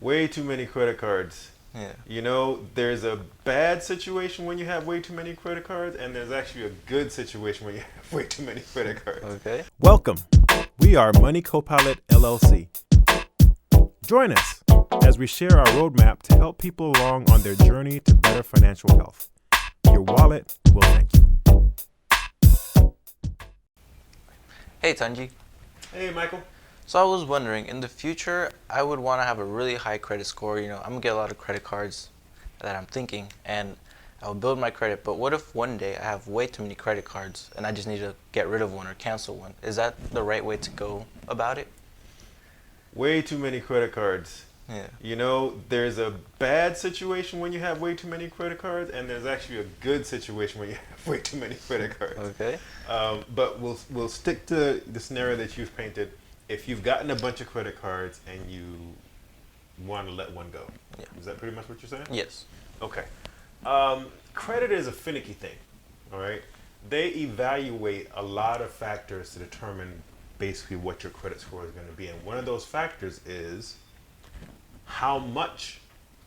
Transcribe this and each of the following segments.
Way too many credit cards. Yeah. You know, there's a bad situation when you have way too many credit cards, and there's actually a good situation when you have way too many credit cards. Okay. Welcome. We are Moneycopilot LLC. Join us as we share our roadmap to help people along on their journey to better financial health. Your wallet will thank you. Hey, Tunji. Hey, Michael. So I was wondering, in the future, I would want to have a really high credit score. I'm gonna get a lot of credit cards that I'm thinking, and I'll build my credit. But what if one day I have way too many credit cards and I just need to get rid of one or cancel one? Is that the right way to go about it? Way too many credit cards. Yeah. You know, there's a bad situation when you have way too many credit cards, and there's actually a good situation when you have way too many credit cards. Okay. But we'll stick to the scenario that you've painted. If you've gotten a bunch of credit cards and you want to let one go, Yeah. is that pretty much what you're saying? Yes. Okay. Credit is a finicky thing. All right. They evaluate a lot of factors to determine basically what your credit score is going to be, and one of those factors is how much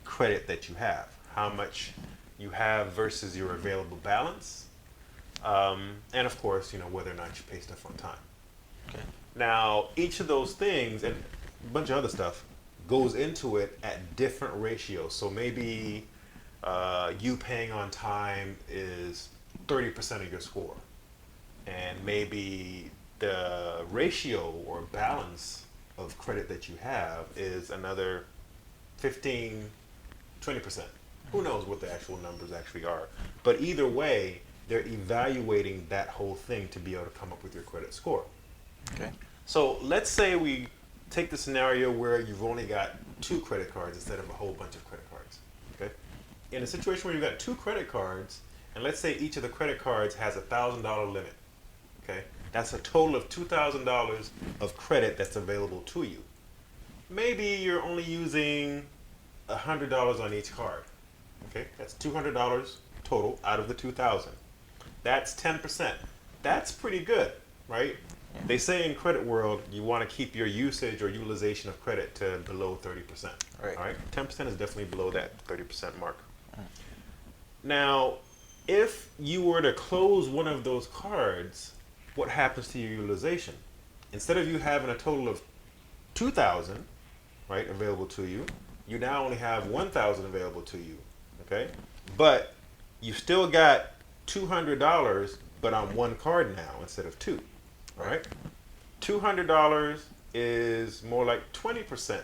credit that you have, how much you have versus your available balance, and of course, whether or not you pay stuff on time. Okay. Now, each of those things and a bunch of other stuff goes into it at different ratios. So maybe you paying on time is 30% of your score, and maybe the ratio or balance of credit that you have is another 15, 20%. Who knows what the actual numbers actually are. But either way, they're evaluating that whole thing to be able to come up with your credit score. Okay. So let's say we take the scenario where you've only got 2 credit cards instead of a whole bunch of credit cards. Okay. In a situation where you've got 2 credit cards, and let's say each of the credit cards has a $1,000 limit. Okay. That's a total of $2,000 of credit that's available to you. Maybe you're only using $100 on each card. Okay, that's $200 total out of the 2,000. That's 10%. That's pretty good, right? Yeah. They say in credit world you want to keep your usage or utilization of credit to below 30%. Right. All right, 10% is definitely below that 30% mark. Now, if you were to close one of those cards, what happens to your utilization? Instead of you having a total of 2,000, right, available to you, you now only have 1,000 available to you, okay? But you still got $200, but on one card now instead of 2, all right? $200 is more like 20%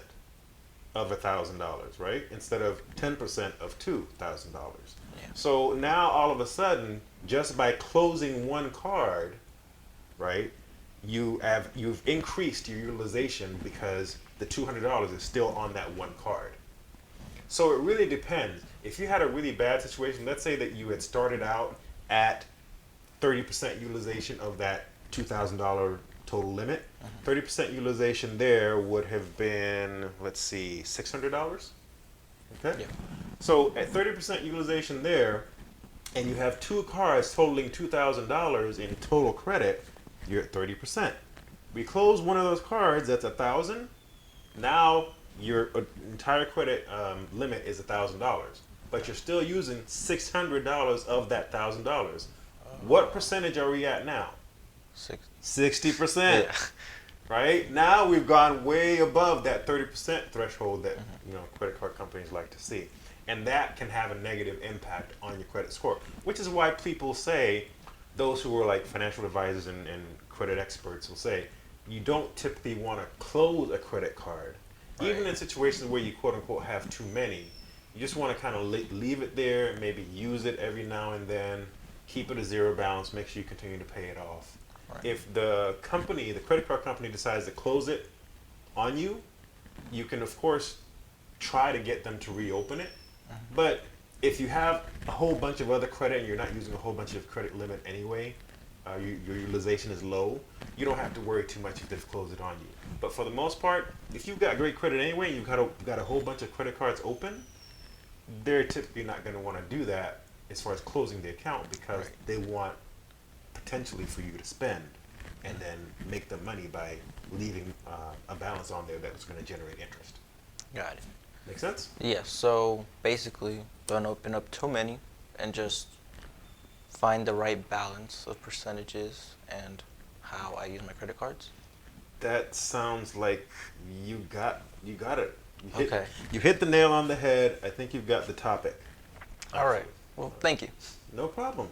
of $1,000, right? Instead of 10% of $2,000. Yeah. So now all of a sudden, just by closing one card, right, you've increased your utilization because the $200 is still on that one card. So it really depends. If you had a really bad situation, let's say that you had started out at 30% utilization of that $2,000 total limit, 30% utilization there would have been, let's see, $600. Okay. Yeah. So at 30% utilization there, and you have 2 cards totaling $2,000 in total credit, you're at 30%. We close one of those cards, that's 1,000. Now your entire credit limit is $1,000, but you're still using $600 of that $1,000. What percentage are we at now? 60%. Yeah. Right? Now we've gone way above that 30% threshold that credit card companies like to see. And that can have a negative impact on your credit score, which is why people say, those who are like financial advisors and credit experts will say, you don't typically want to close a credit card. Right. Even in situations where you quote unquote have too many, you just want to kind of leave it there, maybe use it every now and then, keep it a zero balance, make sure you continue to pay it off. Right. If the credit card company decides to close it on you, you can of course try to get them to reopen it. But if you have a whole bunch of other credit and you're not using a whole bunch of credit limit anyway, your utilization is low, you don't have to worry too much if they've closed it on you. But for the most part, if you've got great credit anyway and you've got a whole bunch of credit cards open, they're typically not going to want to do that as far as closing the account because Right. they want potentially for you to spend and then make the money by leaving a balance on there that's going to generate interest. Got it. Make sense? Yes. So basically, don't open up too many, and just find the right balance of percentages and how I use my credit cards. That sounds like you got it. Okay. You hit the nail on the head. I think you've got the topic. All right. Well, thank you. No problem.